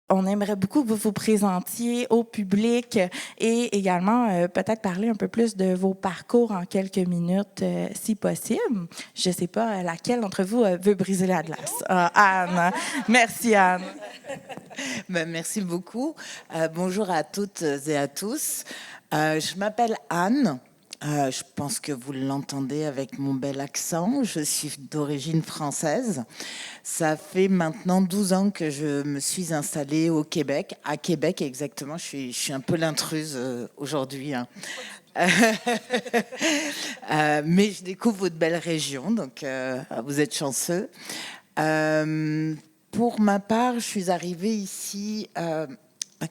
On aimerait beaucoup que vous vous présentiez au public et également peut-être parler un peu plus de vos parcours en quelques minutes, si possible. Je ne sais pas laquelle d'entre vous veut briser la glace. Anne. Merci, Anne. Merci beaucoup. Bonjour à toutes et à tous. Je m'appelle Anne. Je pense que vous l'entendez avec mon bel accent. Je suis d'origine française. Ça fait maintenant 12 ans que je me suis installée au Québec. À Québec, exactement. Je suis un peu l'intruse aujourd'hui. Hein. Mais je découvre votre belle région, donc vous êtes chanceux. Pour ma part, je suis arrivée ici.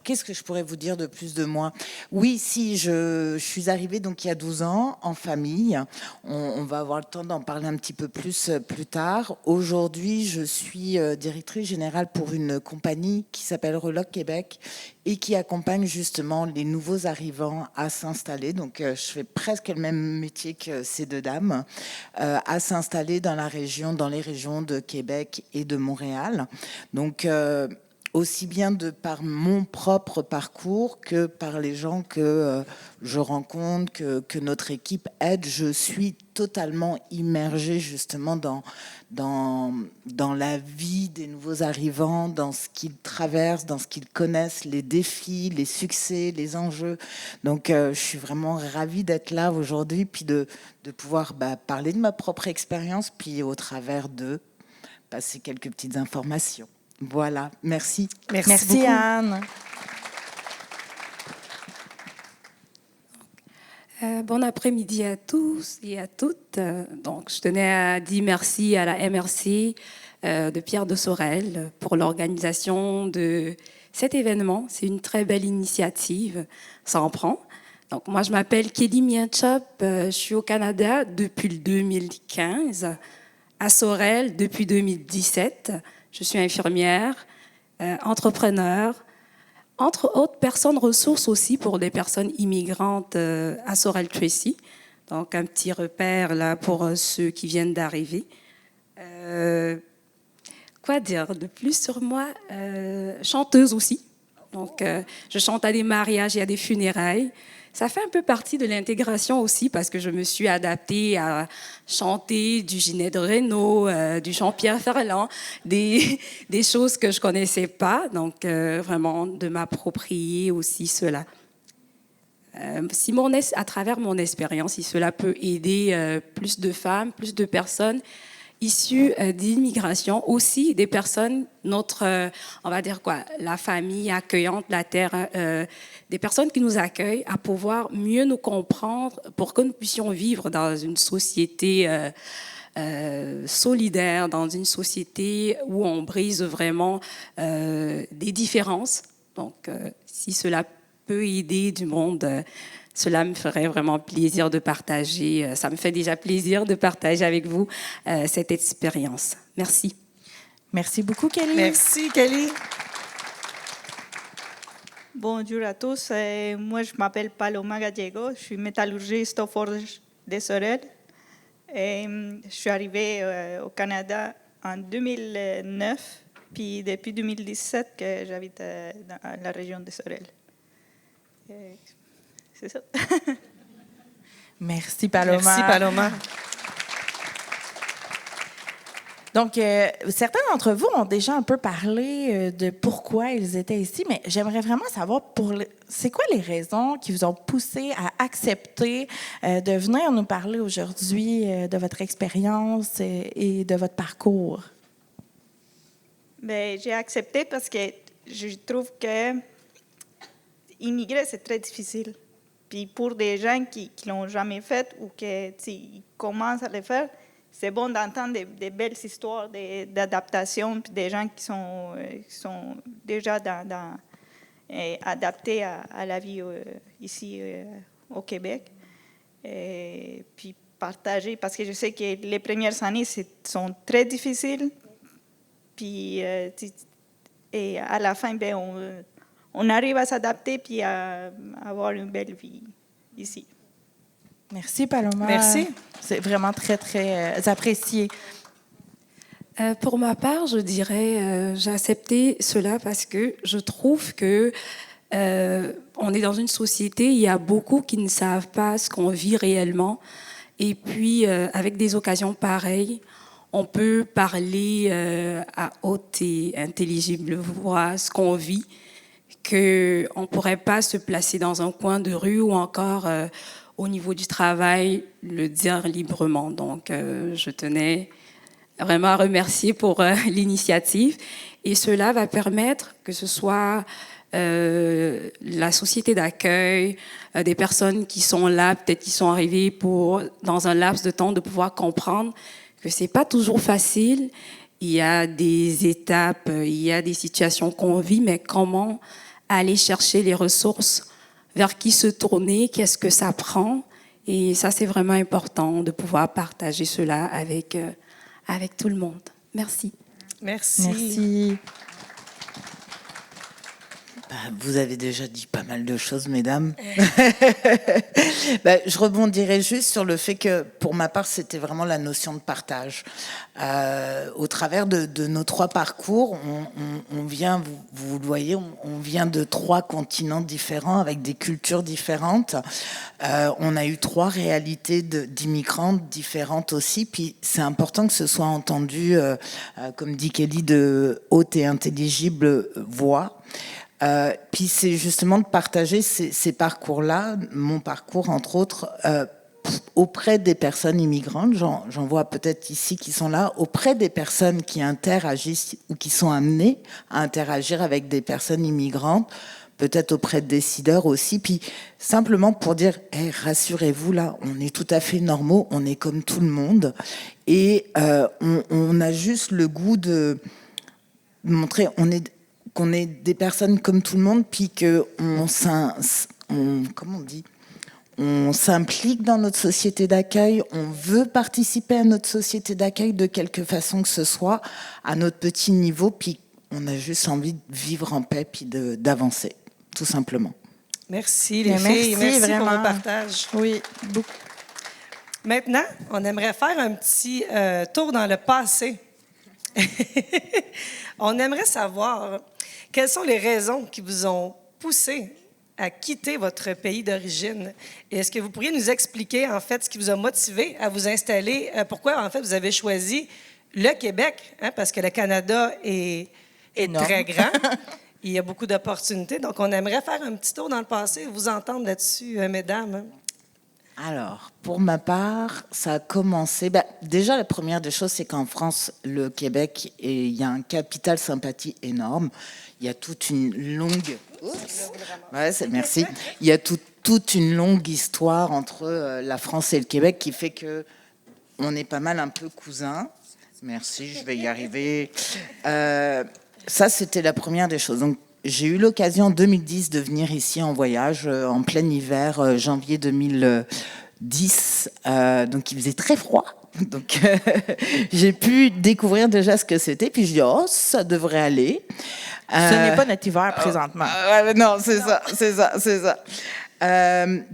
Qu'est-ce que je pourrais vous dire de plus de moi? Oui, si, je suis arrivée donc il y a 12 ans en famille. On va avoir le temps d'en parler un petit peu plus tard. Aujourd'hui, je suis directrice générale pour une compagnie qui s'appelle Reloc Québec et qui accompagne justement les nouveaux arrivants à s'installer. Donc, je fais presque le même métier que ces deux dames, à s'installer dans les régions de Québec et de Montréal. Donc, aussi bien de par mon propre parcours que par les gens que je rencontre, que notre équipe aide. Je suis totalement immergée justement dans la vie des nouveaux arrivants, dans ce qu'ils traversent, dans ce qu'ils connaissent, les défis, les succès, les enjeux. Donc je suis vraiment ravie d'être là aujourd'hui, puis de pouvoir parler de ma propre expérience, puis au travers de passer quelques petites informations. Voilà, merci. Merci beaucoup. Anne. Bon après-midi à tous et à toutes. Donc, je tenais à dire merci à la MRC de Pierre de Sorel pour l'organisation de cet événement. C'est une très belle initiative, ça en prend. Donc, moi, je m'appelle Kelly Mienchop, je suis au Canada depuis le 2015, à Sorel depuis 2017. Je suis infirmière, entrepreneur, entre autres personnes ressources aussi pour des personnes immigrantes à Sorel-Tracy. Donc, un petit repère là pour ceux qui viennent d'arriver. Quoi dire de plus sur moi? Chanteuse aussi. Donc, je chante à des mariages et à des funérailles. Ça fait un peu partie de l'intégration aussi parce que je me suis adaptée à chanter du Ginette Renault, du Jean-Pierre Ferland, des choses que je connaissais pas. Donc, vraiment de m'approprier aussi cela. À travers mon expérience, si cela peut aider plus de femmes, plus de personnes issues d'immigration, aussi des personnes, on va dire quoi, la famille accueillante, la terre, des personnes qui nous accueillent, à pouvoir mieux nous comprendre pour que nous puissions vivre dans une société solidaire, dans une société où on brise vraiment des différences. Donc, si cela peut aider du monde, cela me ferait vraiment plaisir de partager. Ça me fait déjà plaisir de partager avec vous cette expérience. Merci. Merci beaucoup, Kelly. Merci, Kelly. Bonjour à tous. Moi, je m'appelle Paloma Gallego. Je suis métallurgiste au Forge de Sorel. Je suis arrivée au Canada en 2009, puis depuis 2017 que j'habite dans la région de Sorel. C'est ça. Merci, Paloma. Merci, Paloma. Donc, certains d'entre vous ont déjà un peu parlé de pourquoi ils étaient ici, mais j'aimerais vraiment savoir c'est quoi les raisons qui vous ont poussé à accepter de venir nous parler aujourd'hui de votre expérience et de votre parcours? Ben, j'ai accepté parce que je trouve que immigrer, c'est très difficile. Puis pour des gens qui ne l'ont jamais fait ou qui commencent à le faire, c'est bon d'entendre des belles histoires d'adaptation, puis des gens qui sont déjà adaptés à la vie ici au Québec. Et puis partager, parce que je sais que les premières années sont très difficiles. Puis et à la fin, ben, on arrive à s'adapter puis à avoir une belle vie ici. Merci, Paloma. Merci. C'est vraiment très, très apprécié. Pour ma part, je dirais, j'ai accepté cela parce que je trouve que on est dans une société, il y a beaucoup qui ne savent pas ce qu'on vit réellement. Et puis, avec des occasions pareilles, on peut parler à haute et intelligible voix ce qu'on vit, qu'on ne pourrait pas se placer dans un coin de rue ou encore au niveau du travail, le dire librement. Donc, je tenais vraiment à remercier pour l'initiative. Et cela va permettre que ce soit la société d'accueil, des personnes qui sont là, peut-être qui sont arrivées pour, dans un laps de temps, de pouvoir comprendre que c'est pas toujours facile. Il y a des étapes, il y a des situations qu'on vit, mais comment aller chercher les ressources, vers qui se tourner, qu'est-ce que ça prend. Et ça, c'est vraiment important de pouvoir partager cela avec, avec tout le monde. Merci. Merci. Merci. Vous avez déjà dit pas mal de choses, mesdames. Je rebondirai juste sur le fait que, pour ma part, c'était vraiment la notion de partage. Au travers de nos 3 parcours, on vient, vous le voyez, on vient de 3 continents différents, avec des cultures différentes. On a eu 3 réalités d'immigrants différentes aussi. Puis c'est important que ce soit entendu, comme dit Kelly, de haute et intelligible voix. Puis c'est justement de partager ces parcours-là, mon parcours entre autres, auprès des personnes immigrantes, j'en vois peut-être ici qui sont là, auprès des personnes qui interagissent ou qui sont amenées à interagir avec des personnes immigrantes, peut-être auprès de décideurs aussi, puis simplement pour dire, hey, rassurez-vous là, on est tout à fait normaux, on est comme tout le monde, et on a juste le goût de montrer, qu'on est des personnes comme tout le monde, puis qu'on s'implique dans notre société d'accueil, on veut participer à notre société d'accueil de quelque façon que ce soit, à notre petit niveau, puis on a juste envie de vivre en paix, puis d'avancer, tout simplement. Merci les filles, merci vraiment. pour le partage. Oui, beaucoup. Maintenant, on aimerait faire un petit tour dans le passé. On aimerait savoir quelles sont les raisons qui vous ont poussé à quitter votre pays d'origine. Et est-ce que vous pourriez nous expliquer, en fait, ce qui vous a motivé à vous installer? Pourquoi, en fait, vous avez choisi le Québec? Hein, parce que le Canada est très grand. Il y a beaucoup d'opportunités. Donc, on aimerait faire un petit tour dans le passé, vous entendre là-dessus, mesdames. Alors, pour ma part, ça a commencé... déjà, la première des choses, c'est qu'en France, le Québec, il y a un capital sympathie énorme. Il y a toute une longue... merci. Il y a toute une longue histoire entre la France et le Québec qui fait que on est pas mal un peu cousins. Merci, je vais y arriver. Ça, c'était la première des choses. Donc, j'ai eu l'occasion en 2010 de venir ici en voyage, en plein hiver, janvier 2010. Donc, il faisait très froid. Donc, j'ai pu découvrir déjà ce que c'était. Puis, je dis, oh, ça devrait aller. Ce n'est pas notre hiver présentement. Non, c'est ça.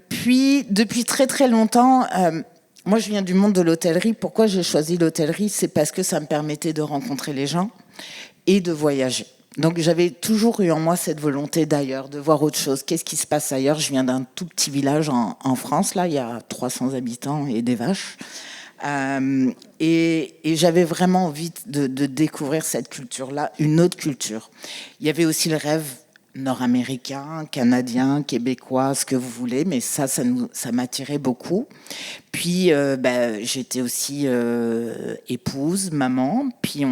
Puis, depuis très, très longtemps... moi, je viens du monde de l'hôtellerie. Pourquoi j'ai choisi l'hôtellerie? C'est parce que ça me permettait de rencontrer les gens et de voyager. Donc, j'avais toujours eu en moi cette volonté d'ailleurs, de voir autre chose. Qu'est-ce qui se passe ailleurs? Je viens d'un tout petit village en France. Là, il y a 300 habitants et des vaches. Et j'avais vraiment envie de découvrir cette culture-là, une autre culture. Il y avait aussi le rêve nord-américain, canadien, québécois, ce que vous voulez, mais ça m'attirait beaucoup. Puis, j'étais aussi épouse, maman. Puis,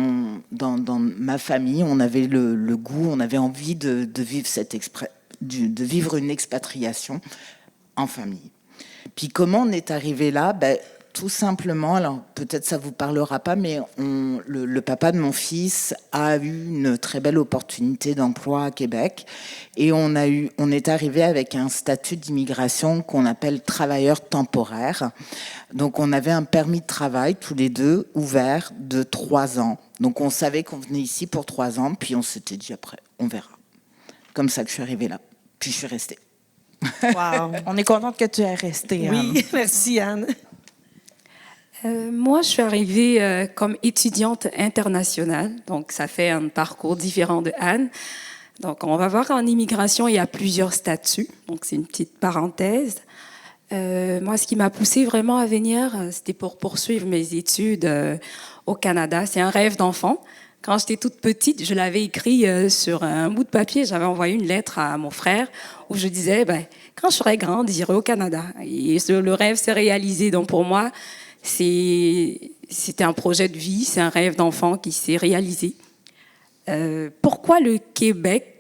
dans ma famille, on avait le goût, on avait envie de vivre une expatriation en famille. Puis, comment on est arrivé là? Tout simplement, alors peut-être ça vous parlera pas, mais le papa de mon fils a eu une très belle opportunité d'emploi à Québec et on est arrivé avec un statut d'immigration qu'on appelle travailleur temporaire. Donc on avait un permis de travail tous les deux ouvert de 3 ans. Donc on savait qu'on venait ici pour 3 ans, puis on s'était dit après, on verra. Comme ça que je suis arrivée là, puis je suis restée. Wow. On est contente que tu aies resté. Oui, merci Anne. Moi, je suis arrivée comme étudiante internationale, donc ça fait un parcours différent de Anne. Donc, on va voir en immigration, il y a plusieurs statuts, donc c'est une petite parenthèse. Moi, ce qui m'a poussée vraiment à venir, c'était pour poursuivre mes études au Canada. C'est un rêve d'enfant. Quand j'étais toute petite, je l'avais écrit sur un bout de papier. J'avais envoyé une lettre à mon frère où je disais, ben, quand je serai grande, j'irai au Canada. Et le rêve s'est réalisé. Donc, pour moi, c'était un projet de vie, c'est un rêve d'enfant qui s'est réalisé. Pourquoi le Québec?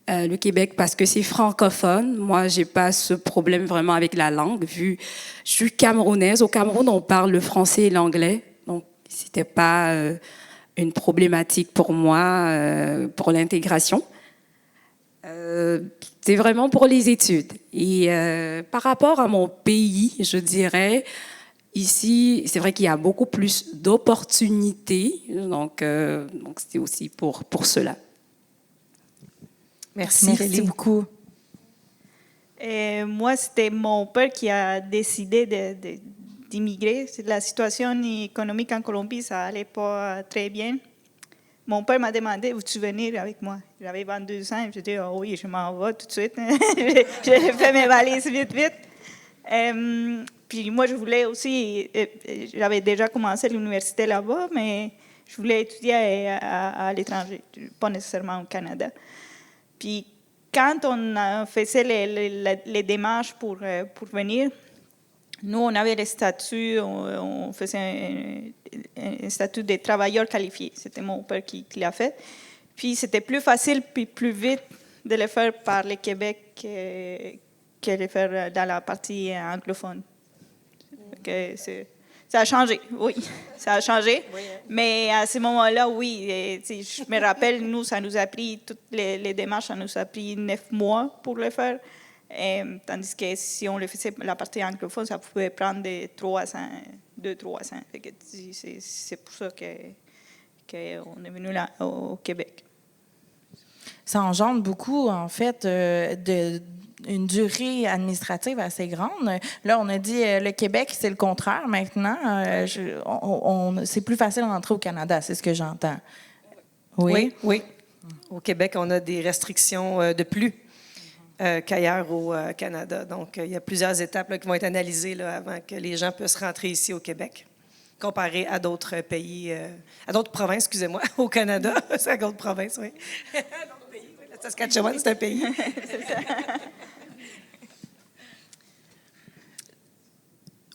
Le Québec, parce que c'est francophone. Moi, j'ai pas ce problème vraiment avec la langue, vu je suis camerounaise. Au Cameroun, on parle le français et l'anglais, donc c'était pas une problématique pour moi pour l'intégration. C'est vraiment pour les études. Et par rapport à mon pays, je dirais, ici, c'est vrai qu'il y a beaucoup plus d'opportunités, donc c'était aussi pour cela. Merci beaucoup. Et moi, c'était mon père qui a décidé d'immigrer. La situation économique en Colombie, ça allait pas très bien. Mon père m'a demandé, veux-tu venir avec moi? J'avais 22 ans, j'ai dit, oh oui, je m'en vais tout de suite. J'ai fait mes valises vite. Puis moi, je voulais aussi, j'avais déjà commencé l'université là-bas, mais je voulais étudier à l'étranger, pas nécessairement au Canada. Puis quand on faisait les démarches pour venir, nous, on avait les statuts, on faisait un statut de travailleur qualifié. C'était mon père qui l'a fait. Puis c'était plus facile puis plus vite de le faire par le Québec que de le faire dans la partie anglophone. Ça a changé, oui, ça a changé. Oui. Mais à ce moment-là, oui, je me rappelle, nous, ça nous a pris, toutes les démarches, ça nous a pris 9 mois pour le faire. Tandis que si on le faisait la partie anglophone, ça pouvait prendre de 3 ans, 2-3 ans. C'est pour ça qu'on est venu là, au Québec. Ça engendre beaucoup, en fait, une durée administrative assez grande. Là, on a dit le Québec, c'est le contraire maintenant. C'est plus facile d'entrer au Canada, c'est ce que j'entends. Oui. Au Québec, on a des restrictions de plus qu'ailleurs au Canada. Donc, il y a plusieurs étapes là, qui vont être analysées là, avant que les gens puissent rentrer ici au Québec, comparé à d'autres pays, à d'autres provinces, excusez-moi, au Canada. C'est à d'autres provinces, oui. D'autres pays, oui. La Saskatchewan, c'est un pays. C'est ça.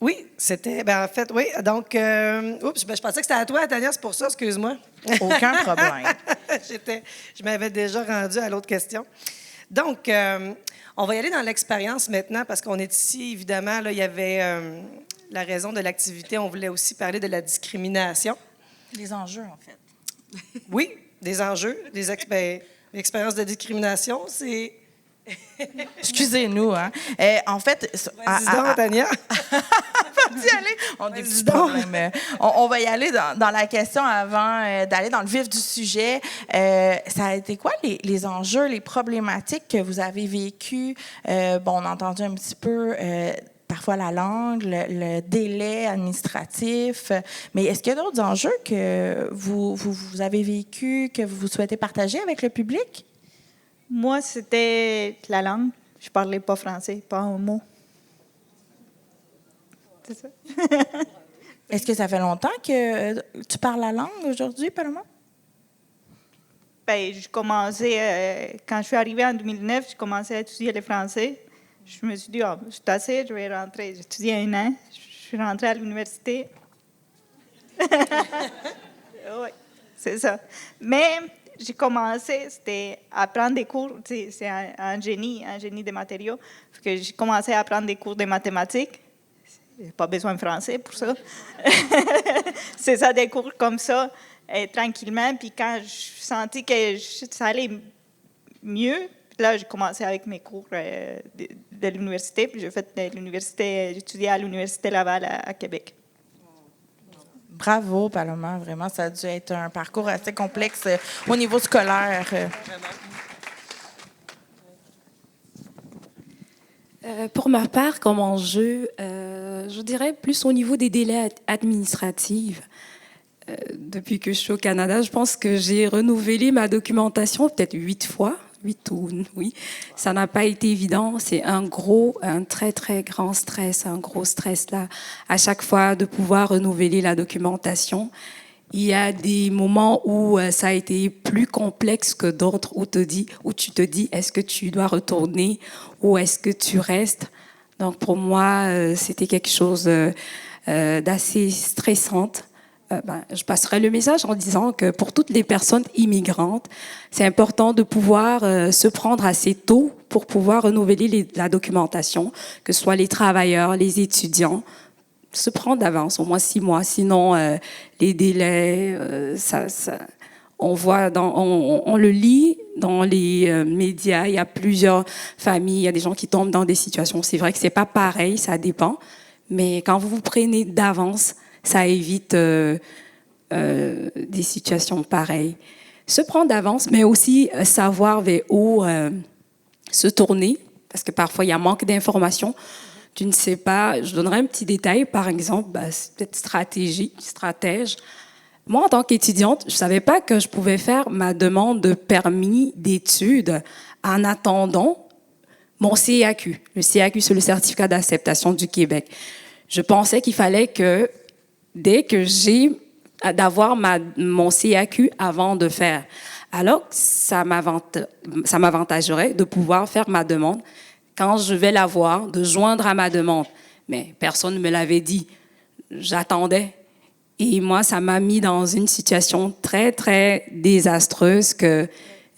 Oui, c'était. Ben en fait, oui. Donc, je pensais que c'était à toi, Tania, c'est pour ça, excuse-moi. Aucun problème. Je m'avais déjà rendue à l'autre question. Donc, on va y aller dans l'expérience maintenant, parce qu'on est ici, évidemment, là, il y avait la raison de l'activité. On voulait aussi parler de la discrimination. Des enjeux, en fait. Oui, des enjeux, l'expérience de discrimination, c'est. Excusez-nous, hein. En fait, Tania. On a des petits problèmes. On va y aller dans la question avant d'aller dans le vif du sujet. Ça a été quoi les enjeux, les problématiques que vous avez vécues? On a entendu un petit peu parfois la langue, le délai administratif, mais est-ce qu'il y a d'autres enjeux que vous avez vécus, que vous souhaitez partager avec le public? Moi, c'était la langue. Je parlais pas français, pas un mot. C'est ça. Est-ce que ça fait longtemps que tu parles la langue aujourd'hui, Paloma? Je commençais, quand je suis arrivée en 2009, je commençais à étudier le français. Je me suis dit, je suis assez, je vais rentrer. J'ai étudié 1 an. Je suis rentrée à l'université. Oui, c'est ça. Mais j'ai commencé, c'était à prendre des cours, c'est un génie des matériaux. Que j'ai commencé à prendre des cours de mathématiques. J'ai pas besoin de français pour ça. C'est ça, des cours comme ça, tranquillement. Puis quand je sentis que ça allait mieux, là, j'ai commencé avec mes cours de l'université. Puis j'ai étudié à l'Université Laval à Québec. Bravo, Paloma, vraiment, ça a dû être un parcours assez complexe au niveau scolaire. Pour ma part, comme enjeu, je dirais plus au niveau des délais administratifs. Depuis que je suis au Canada, je pense que j'ai renouvelé ma documentation peut-être 8 fois. 8 ou oui, ça n'a pas été évident. C'est un très très grand stress, un gros stress là, à chaque fois de pouvoir renouveler la documentation. Il y a des moments où ça a été plus complexe que d'autres, où tu te dis, est-ce que tu dois retourner ou est-ce que tu restes? Donc pour moi, c'était quelque chose d'assez stressante. Je passerai le message en disant que pour toutes les personnes immigrantes, c'est important de pouvoir se prendre assez tôt pour pouvoir renouveler la documentation, que ce soit les travailleurs, les étudiants, se prendre d'avance, au moins 6 mois. Sinon, les délais, on voit, on le lit dans les médias. Il y a plusieurs familles, il y a des gens qui tombent dans des situations. C'est vrai que c'est pas pareil, ça dépend. Mais quand vous vous prenez d'avance, ça évite des situations pareilles. Se prendre d'avance, mais aussi savoir vers où se tourner, parce que parfois il y a manque d'informations. Tu ne sais pas, je donnerai un petit détail, par exemple, c'est peut-être stratège. Moi, en tant qu'étudiante, je ne savais pas que je pouvais faire ma demande de permis d'études en attendant mon CAQ. Le CAQ, c'est le certificat d'acceptation du Québec. Je pensais qu'il fallait que, dès que d'avoir mon CAQ avant de faire. Alors, ça m'avantagerait de pouvoir faire ma demande quand je vais l'avoir, de joindre à ma demande. Mais personne ne me l'avait dit. J'attendais. Et moi, ça m'a mis dans une situation très, très désastreuse que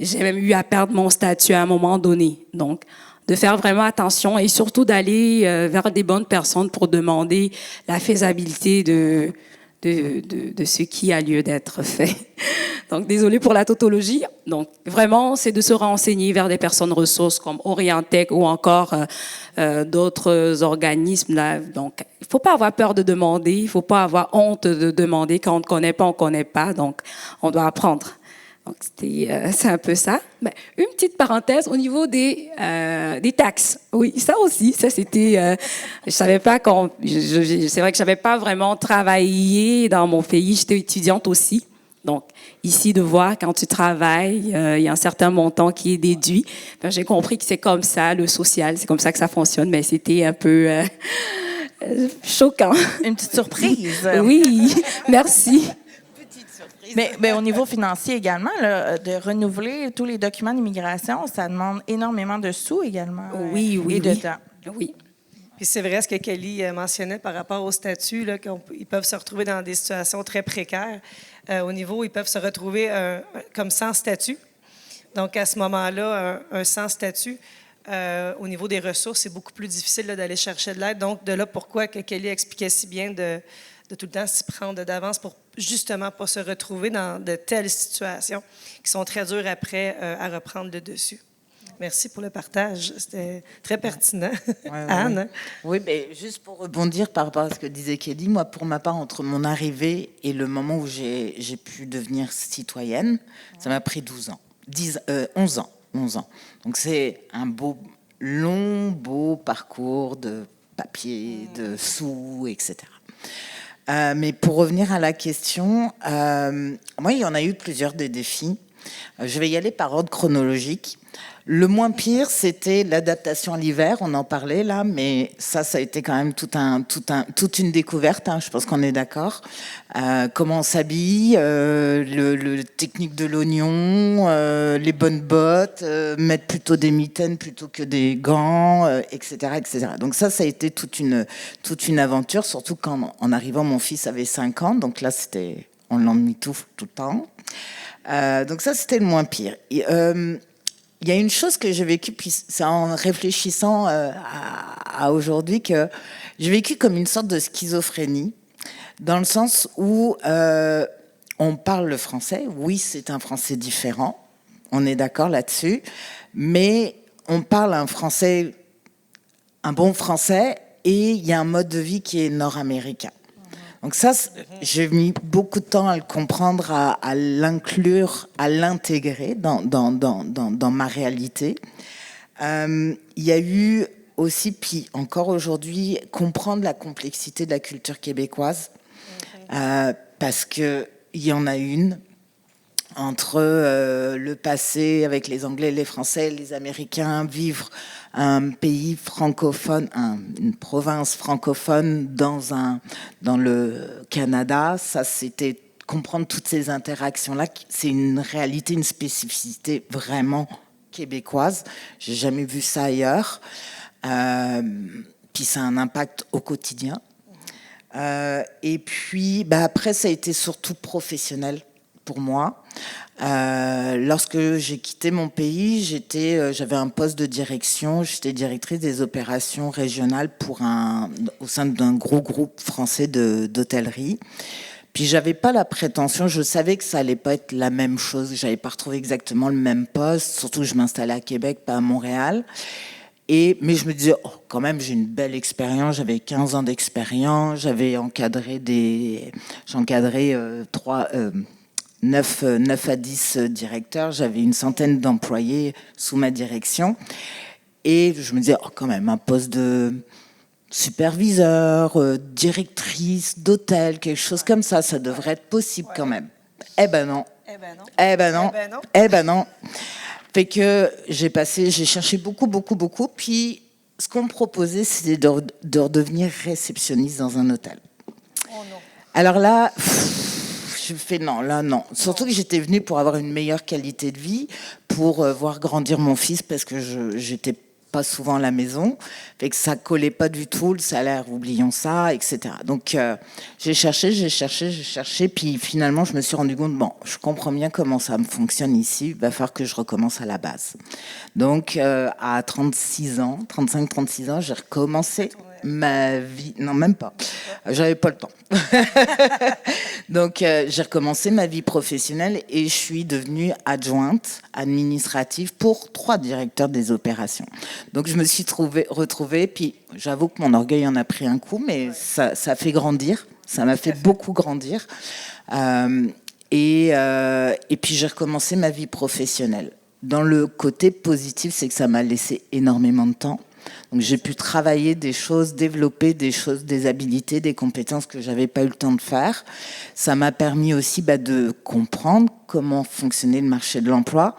j'ai même eu à perdre mon statut à un moment donné. Donc, de faire vraiment attention et surtout d'aller vers des bonnes personnes pour demander la faisabilité de ce qui a lieu d'être fait. Donc, désolé pour la tautologie. Donc, vraiment, c'est de se renseigner vers des personnes ressources comme Orientec ou encore d'autres organismes. Là. Donc, il ne faut pas avoir peur de demander, il ne faut pas avoir honte de demander. Quand on ne connaît pas, on ne connaît pas. Donc, on doit apprendre. Donc, c'est un peu ça. Mais une petite parenthèse au niveau des taxes. Oui, ça aussi, ça c'était. Je savais pas c'est vrai que j'avais pas vraiment travaillé dans mon pays. J'étais étudiante aussi. Donc, ici, de voir quand tu travailles, il y a un certain montant qui est déduit. Enfin, j'ai compris que c'est comme ça, le social, c'est comme ça que ça fonctionne, mais c'était un peu choquant. Une petite surprise. Oui, merci. Mais au niveau financier également, là, de renouveler tous les documents d'immigration, ça demande énormément de sous également. Oui, et de temps. Oui. Puis c'est vrai ce que Kelly mentionnait par rapport au statut, là, qu'ils peuvent se retrouver dans des situations très précaires. Au niveau, ils peuvent se retrouver comme sans statut. Donc, à ce moment-là, un sans statut, au niveau des ressources, c'est beaucoup plus difficile là, d'aller chercher de l'aide. Donc, de là, pourquoi que Kelly expliquait si bien de tout le temps s'y prendre d'avance pour justement pas se retrouver dans de telles situations qui sont très dures après à reprendre le dessus. Merci pour le partage. C'était très pertinent. Anne? Oui, mais juste pour rebondir par rapport à ce que disait Kelly, moi, pour ma part, entre mon arrivée et le moment où j'ai pu devenir citoyenne, ça m'a pris 11 ans. 11 ans. Donc, c'est un beau parcours de papier, de sous, etc. Mais pour revenir à la question, moi, il y en a eu plusieurs des défis. Je vais y aller par ordre chronologique. Le moins pire, c'était l'adaptation à l'hiver. On en parlait là, mais ça a été quand même toute une découverte. Hein, je pense qu'on est d'accord. Comment on s'habille, le technique de l'oignon, les bonnes bottes, mettre plutôt des mitaines plutôt que des gants, etc., etc. Donc ça a été toute une aventure, surtout quand, en arrivant, mon fils avait 5 ans. Donc là, on l'emmitoufle tout le temps. Donc ça, c'était le moins pire. Il y a une chose que j'ai vécue, puis c'est en réfléchissant à aujourd'hui, que j'ai vécu comme une sorte de schizophrénie, dans le sens où on parle le français. Oui, c'est un français différent, on est d'accord là-dessus, mais on parle un bon français, et il y a un mode de vie qui est nord-américain. Donc ça, j'ai mis beaucoup de temps à le comprendre, à l'inclure, à l'intégrer dans ma réalité. Il y a eu aussi, puis encore aujourd'hui, comprendre la complexité de la culture québécoise, parce qu'il y en a une entre le passé avec les Anglais, les Français, les Américains, vivre un pays francophone, une province francophone dans le Canada, ça c'était comprendre toutes ces interactions-là, c'est une réalité, une spécificité vraiment québécoise. J'ai jamais vu ça ailleurs. Puis ça a un impact au quotidien. Et puis, après, ça a été surtout professionnel pour moi. Lorsque j'ai quitté mon pays, j'avais un poste de direction. J'étais directrice des opérations régionales au sein d'un gros groupe français d'hôtellerie. Puis j'avais pas la prétention, je savais que ça allait pas être la même chose. J'avais pas retrouvé exactement le même poste, surtout que je m'installais à Québec, pas à Montréal. Mais je me disais, quand même, j'ai une belle expérience. J'avais 15 ans d'expérience. J'avais encadré 9 à 10 directeurs. J'avais une centaine d'employés sous ma direction. Et je me disais, quand même, un poste de superviseur, directrice d'hôtel, quelque chose comme ça devrait être possible quand même. Eh ben non. Fait que j'ai cherché beaucoup. Puis ce qu'on me proposait, c'était de redevenir réceptionniste dans un hôtel. Oh non. Alors là, je fais non. Surtout que j'étais venue pour avoir une meilleure qualité de vie, pour voir grandir mon fils, parce que j'étais pas souvent à la maison, fait que ça collait pas du tout, le salaire, oublions ça, etc. Donc j'ai cherché, puis finalement je me suis rendu compte, je comprends bien comment ça me fonctionne ici, il va falloir que je recommence à la base. Donc à 35-36 ans, j'ai recommencé ma vie, non même pas, j'avais pas le temps. Donc j'ai recommencé ma vie professionnelle et je suis devenue adjointe administrative pour 3 directeurs des opérations. Donc je me suis retrouvée, puis j'avoue que mon orgueil en a pris un coup, mais ça fait grandir, ça m'a fait beaucoup grandir. Et puis j'ai recommencé ma vie professionnelle. Dans le côté positif, c'est que ça m'a laissé énormément de temps. Donc j'ai pu travailler des choses, développer des choses, des habilités, des compétences que j'avais pas eu le temps de faire. Ça m'a permis aussi de comprendre comment fonctionnait le marché de l'emploi.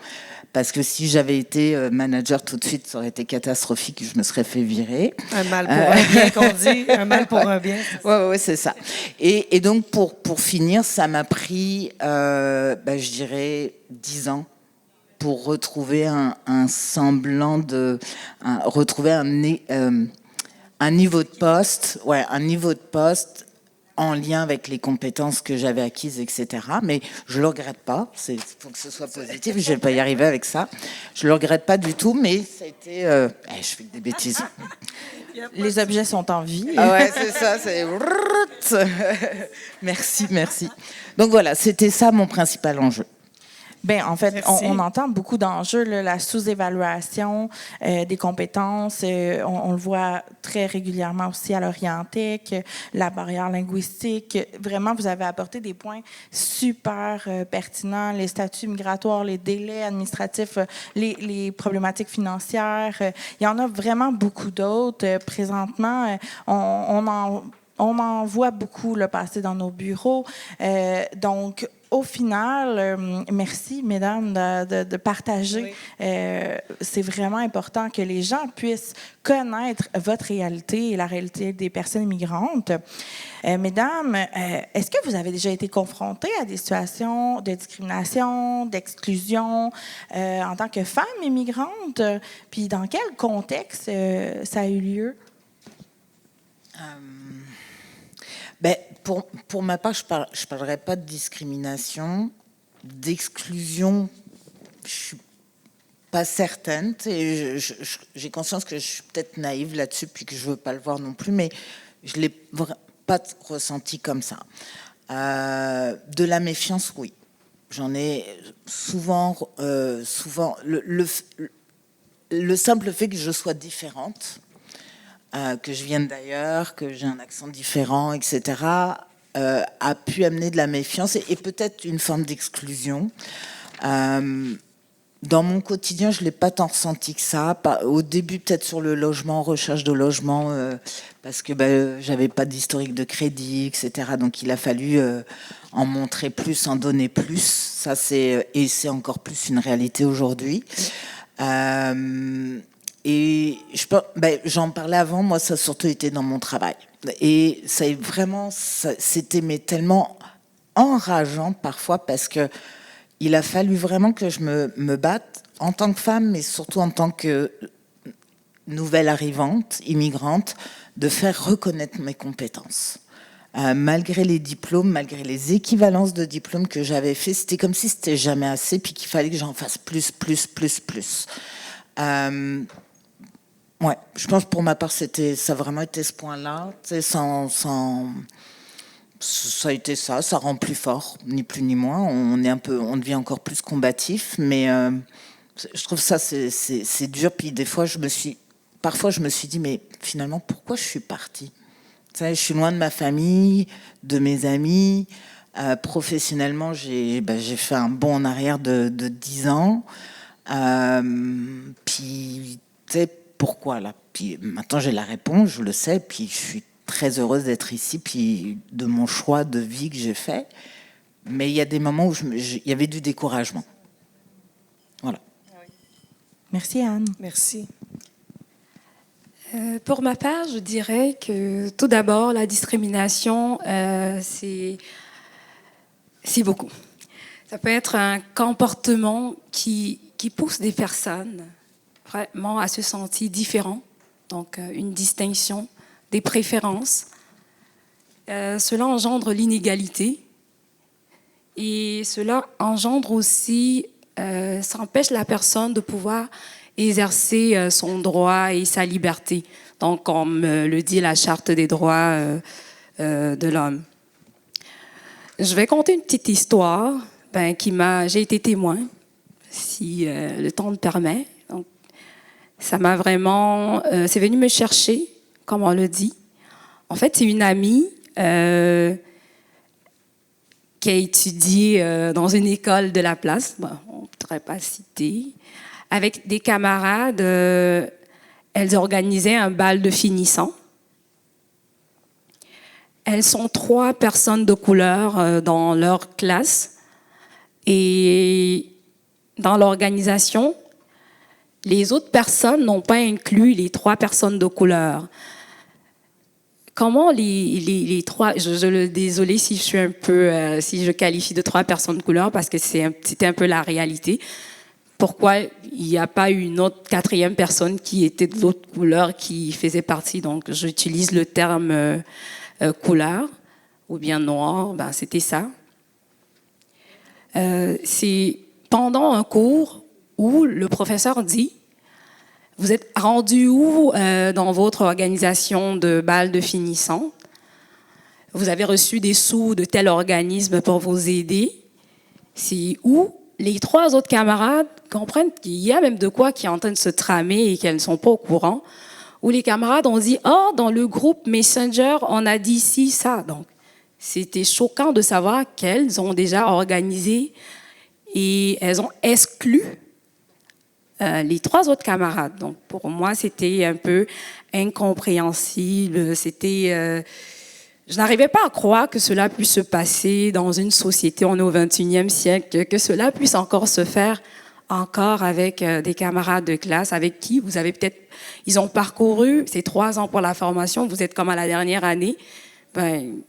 Parce que si j'avais été manager tout de suite, ça aurait été catastrophique, je me serais fait virer. Un mal pour un bien, qu'on dit. Un mal pour un bien. Ouais, c'est ça. Et donc, pour finir, ça m'a pris, je dirais, 10 ans pour retrouver un semblant retrouver un niveau de poste, en lien avec les compétences que j'avais acquises, etc. Mais je le regrette pas. Il faut que ce soit positif. Je vais pas y arriver avec ça. Je le regrette pas du tout, mais ça a été. Je fais des bêtises. Les objets sont en vie. Ah ouais, c'est ça. Merci. Donc voilà, c'était ça mon principal enjeu. Bien, en fait, on entend beaucoup d'enjeux, la sous-évaluation des compétences. On le voit très régulièrement aussi à l'Orientec, la barrière linguistique. Vraiment, vous avez apporté des points super pertinents, les statuts migratoires, les délais administratifs, les problématiques financières. Il y en a vraiment beaucoup d'autres. Présentement, on en voit beaucoup passer dans nos bureaux. Donc, au final, merci, mesdames, de partager. Oui. C'est vraiment important que les gens puissent connaître votre réalité et la réalité des personnes immigrantes. Mesdames, est-ce que vous avez déjà été confrontées à des situations de discrimination, d'exclusion en tant que femme immigrante? Puis dans quel contexte ça a eu lieu? Pour ma part, je parlerai pas de discrimination, d'exclusion. Je suis pas certaine. J'ai conscience que je suis peut-être naïve là-dessus, puis que je veux pas le voir non plus, mais je l'ai pas ressenti comme ça. De la méfiance, oui. J'en ai souvent. Le simple fait que je sois différente. Que je vienne d'ailleurs, que j'ai un accent différent, etc., a pu amener de la méfiance et peut-être une forme d'exclusion. Dans mon quotidien, je ne l'ai pas tant ressenti que ça. Au début, peut-être sur le logement, recherche de logement, parce que j'avais pas d'historique de crédit, etc. Donc il a fallu en montrer plus, en donner plus. Ça, et c'est encore plus une réalité aujourd'hui. Et j'en parlais avant, moi, ça a surtout été dans mon travail. Et ça est vraiment, c'était tellement enrageant parfois parce que il a fallu vraiment que je me batte en tant que femme, mais surtout en tant que nouvelle arrivante, immigrante, de faire reconnaître mes compétences. Malgré les diplômes, malgré les équivalences de diplômes que j'avais fait, c'était comme si c'était jamais assez, puis qu'il fallait que j'en fasse plus. Ouais, je pense pour ma part, ça a vraiment été ce point-là. Ça a été ça rend plus fort, ni plus ni moins. On devient encore plus combatif, mais je trouve ça c'est dur. Puis des fois, parfois je me suis dit, mais finalement, pourquoi je suis partie? Je suis loin de ma famille, de mes amis. Professionnellement, j'ai fait un bond en arrière de 10 ans. Puis, pourquoi là? Puis maintenant, j'ai la réponse, je le sais. Puis, je suis très heureuse d'être ici, puis de mon choix de vie que j'ai fait. Mais il y a des moments où il y avait du découragement. Voilà. Merci, Anne. Merci. Pour ma part, je dirais que tout d'abord, la discrimination, c'est beaucoup. Ça peut être un comportement qui pousse des personnes vraiment à se sentir différents, donc une distinction, des préférences. Cela engendre l'inégalité et cela engendre aussi, ça empêche la personne de pouvoir exercer son droit et sa liberté. Donc, comme le dit la Charte des droits de l'homme. Je vais conter une petite histoire j'ai été témoin, si le temps le permet. Donc, ça m'a vraiment... c'est venu me chercher, comme on le dit. En fait, c'est une amie qui a étudié dans une école de la place, on ne pourrait pas citer, avec des camarades, elles organisaient un bal de finissants. Elles sont 3 personnes de couleur dans leur classe. Et dans l'organisation, les autres personnes n'ont pas inclus les 3 personnes de couleur. Comment les 3... Désolée si je suis un peu... si je qualifie de 3 personnes de couleur, parce que c'était un peu la réalité. Pourquoi il n'y a pas eu une autre 4e personne qui était de l'autre couleur qui faisait partie? Donc, j'utilise le terme couleur ou bien noir. C'était ça. C'est pendant un cours où le professeur dit: vous êtes rendu où dans votre organisation de bal de finissants? Vous avez reçu des sous de tel organisme pour vous aider? C'est où? Les 3 autres camarades comprennent qu'il y a même de quoi qui est en train de se tramer et qu'elles ne sont pas au courant. Où les camarades ont dit: oh, dans le groupe Messenger, on a dit ci, ça. Donc, c'était choquant de savoir qu'elles ont déjà organisé et elles ont exclu les 3 autres camarades. Donc, pour moi, c'était un peu incompréhensible. Je n'arrivais pas à croire que cela puisse se passer dans une société, on est au 21e siècle, que cela puisse encore se faire encore avec des camarades de classe avec qui vous avez peut-être... Ils ont parcouru ces 3 ans pour la formation, vous êtes comme à la dernière année.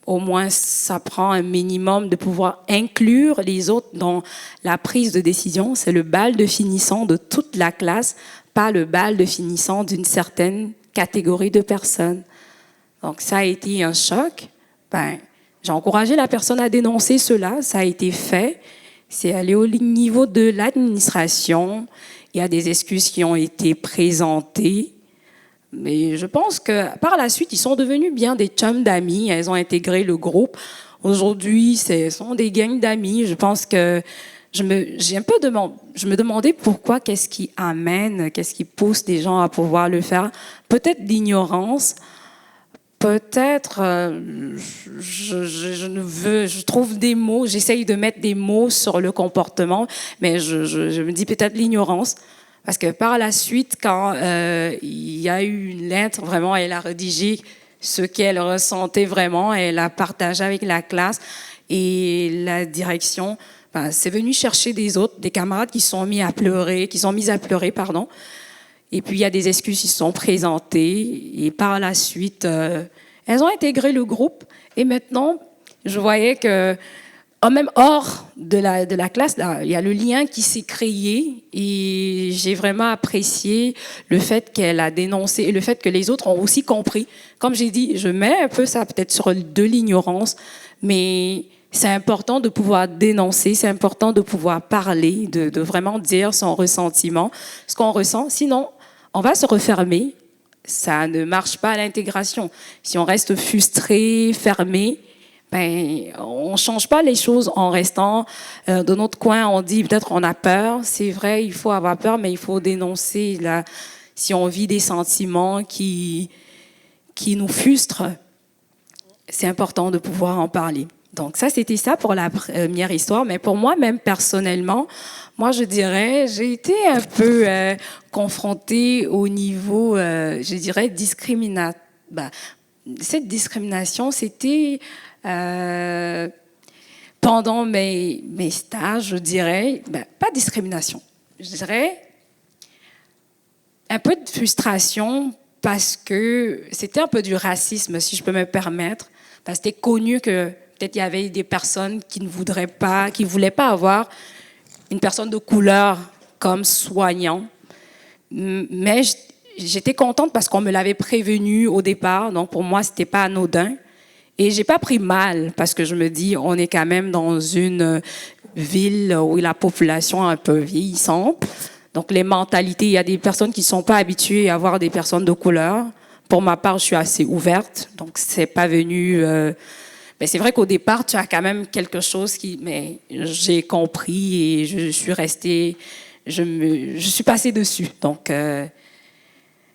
Au moins, ça prend un minimum de pouvoir inclure les autres dans la prise de décision. C'est le bal de finissant de toute la classe, pas le bal de finissant d'une certaine catégorie de personnes. Donc, ça a été un choc. J'ai encouragé la personne à dénoncer cela. Ça a été fait. C'est allé au niveau de l'administration. Il y a des excuses qui ont été présentées. Mais je pense que par la suite, ils sont devenus bien des chums d'amis. Elles ont intégré le groupe. Aujourd'hui, ce sont des gangs d'amis. Je pense que je me demandais pourquoi, qu'est-ce qui amène, qu'est-ce qui pousse des gens à pouvoir le faire. Peut-être l'ignorance. peut-être, je trouve des mots, j'essaye de mettre des mots sur le comportement, mais je me dis peut-être l'ignorance. Parce que par la suite, quand il y a eu une lettre, vraiment, elle a rédigé ce qu'elle ressentait vraiment, elle a partagé avec la classe et la direction. Ben, c'est venu chercher des camarades qui sont mis à pleurer, pardon. Et puis il y a des excuses qui se sont présentées et par la suite, elles ont intégré le groupe et maintenant, je voyais que même hors de la classe, là, il y a le lien qui s'est créé et j'ai vraiment apprécié le fait qu'elle a dénoncé et le fait que les autres ont aussi compris. Comme j'ai dit, je mets un peu ça peut-être sur de l'ignorance, mais c'est important de pouvoir dénoncer, c'est important de pouvoir parler, de vraiment dire son ressentiment, ce qu'on ressent. Sinon, on va se refermer. Ça ne marche pas à l'intégration. Si on reste frustré, fermé, ben, on change pas les choses en restant de notre coin. On dit peut-être on a peur. C'est vrai, il faut avoir peur, mais il faut dénoncer. Là, si on vit des sentiments qui nous frustrent, c'est important de pouvoir en parler. Donc ça, c'était ça pour la première histoire. Mais pour moi, même personnellement, moi, je dirais, j'ai été un peu confrontée au niveau, je dirais, cette discrimination, c'était pendant mes stages, je dirais, pas discrimination, je dirais un peu de frustration parce que c'était un peu du racisme, si je peux me permettre, parce que c'était connu que peut-être il y avait des personnes qui ne voulaient pas avoir une personne de couleur comme soignant. Mais j'étais contente parce qu'on me l'avait prévenu au départ, donc pour moi, c'était pas anodin. Et j'ai pas pris mal parce que je me dis, on est quand même dans une ville où la population est un peu vieillissante. Donc les mentalités, il y a des personnes qui sont pas habituées à voir des personnes de couleur. Pour ma part, je suis assez ouverte, donc c'est pas venu. Mais c'est vrai qu'au départ, tu as quand même quelque chose mais j'ai compris et je suis restée, je suis passée dessus. Donc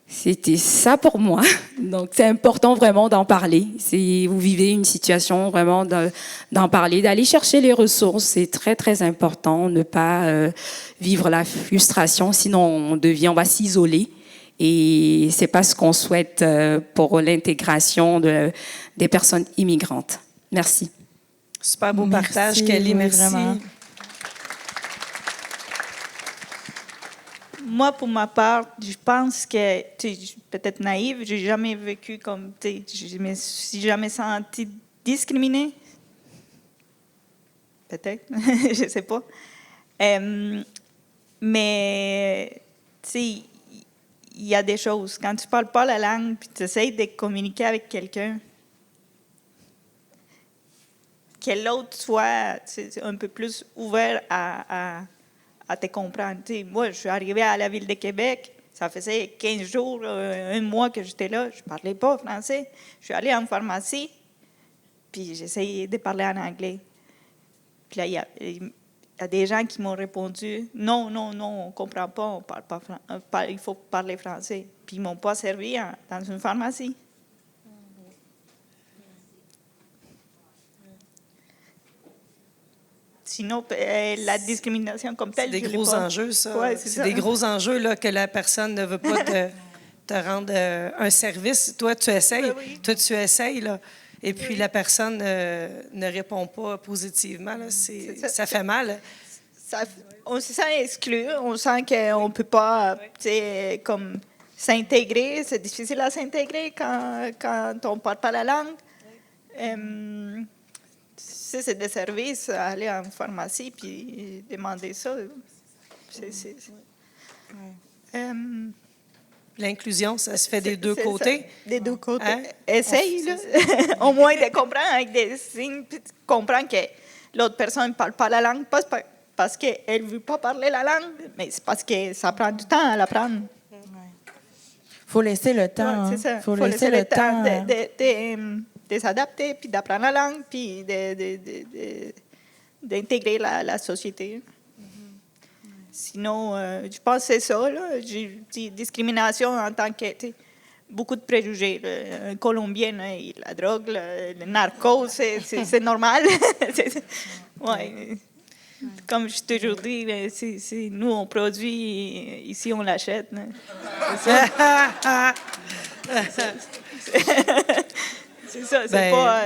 c'était ça pour moi. Donc c'est important vraiment d'en parler. Si vous vivez une situation, vraiment d'en parler, d'aller chercher les ressources, c'est très très important. Ne pas vivre la frustration, sinon on va s'isoler. Et c'est pas ce qu'on souhaite pour l'intégration des personnes immigrantes. Merci. Super beau partage, Kelly. Merci. Vraiment. Moi, pour ma part, je pense que, peut-être naïve, j'ai jamais vécu comme, je me suis jamais sentie discriminée. Peut-être, je sais pas. Mais, il y a des choses. Quand tu parles pas la langue, puis tu essaies de communiquer avec quelqu'un, que l'autre soit un peu plus ouvert à te comprendre. Moi, je suis arrivée à la ville de Québec, ça faisait 15 jours, un mois que j'étais là, je ne parlais pas français. Je suis allée en pharmacie, puis j'essayais de parler en anglais. Puis là, il y a des gens qui m'ont répondu « Non, on ne comprend pas, on parle pas il faut parler français. » Puis ils ne m'ont pas servi dans une pharmacie. Sinon, la discrimination comme telle, c'est des gros enjeux, ça. Ouais, c'est des gros enjeux là, que la personne ne veut pas te rendre un service. Toi, tu essayes. Oui. Toi, tu essayes, là. Et puis, la personne ne répond pas positivement. Là. Ça fait mal. On se sent exclu. On sent qu'on ne peut pas comme s'intégrer. C'est difficile à s'intégrer quand on ne parle pas la langue. C'est des services, aller en pharmacie puis demander ça. L'inclusion, ça se fait des deux côtés. Des deux côtés. Hein? Essaye, là. Au moins de comprendre avec des signes, puis comprendre que l'autre personne ne parle pas la langue, pas parce qu'elle ne veut pas parler la langue, mais c'est parce que ça prend du temps à l'apprendre. Il faut laisser le temps. Ouais, c'est ça. Il faut laisser le temps. De s'adapter, puis d'apprendre la langue, puis d'intégrer la société. Sinon, je pense que c'est ça. Là. J'ai dit discrimination en tant que... beaucoup de préjugés. Le Colombien, la drogue, le narco, c'est normal. Ouais. Comme je t'ai toujours dit, nous, on produit, ici, on l'achète. C'est ça. C'est ça, c'est pas...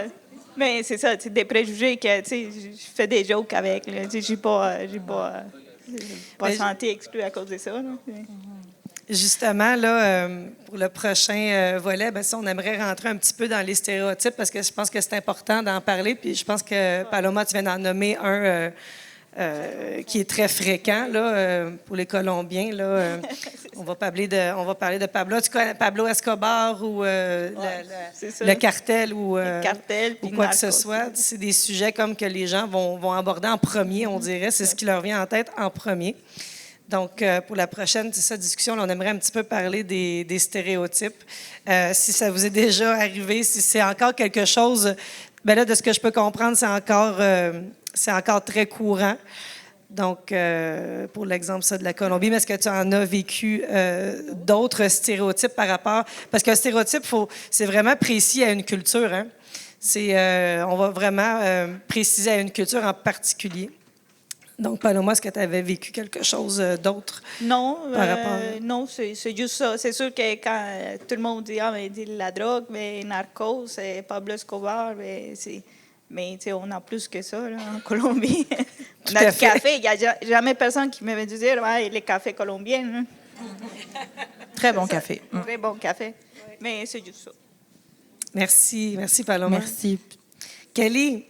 mais c'est ça, c'est des préjugés que, je fais des jokes avec. Je n'ai pas senti exclu à cause de ça. Là. Justement, là, pour le prochain volet, ça, on aimerait rentrer un petit peu dans les stéréotypes parce que je pense que c'est important d'en parler. Puis je pense que, Paloma, tu viens d'en nommer un qui est très fréquent là, pour les Colombiens. Là, on va parler de Pablo. Tu connais Pablo Escobar ou le cartel ou quoi que ce soit. C'est des sujets comme que les gens vont aborder en premier, on dirait. C'est ce qui leur vient en tête en premier. Donc, pour la prochaine discussion, là, on aimerait un petit peu parler des stéréotypes. Si ça vous est déjà arrivé, si c'est encore quelque chose, bien là, de ce que je peux comprendre, c'est encore très courant. Donc, pour l'exemple ça, de la Colombie, mais est-ce que tu en as vécu d'autres stéréotypes par rapport... Parce qu'un stéréotype, c'est vraiment précis à une culture. Hein? On va vraiment préciser à une culture en particulier. Donc, Paloma, est-ce que tu avais vécu quelque chose d'autre? Non, par rapport non, c'est juste ça. C'est sûr que quand tout le monde dit, dit la drogue, mais narcos, c'est Pablo Escobar, mais on a plus que ça là, en Colombie. On a du café. Il n'y a jamais personne qui m'avait dit les cafés colombiens. Hein. Très bon café. Très bon café. Mais c'est juste ça. Merci Paloma. Merci. Kelly,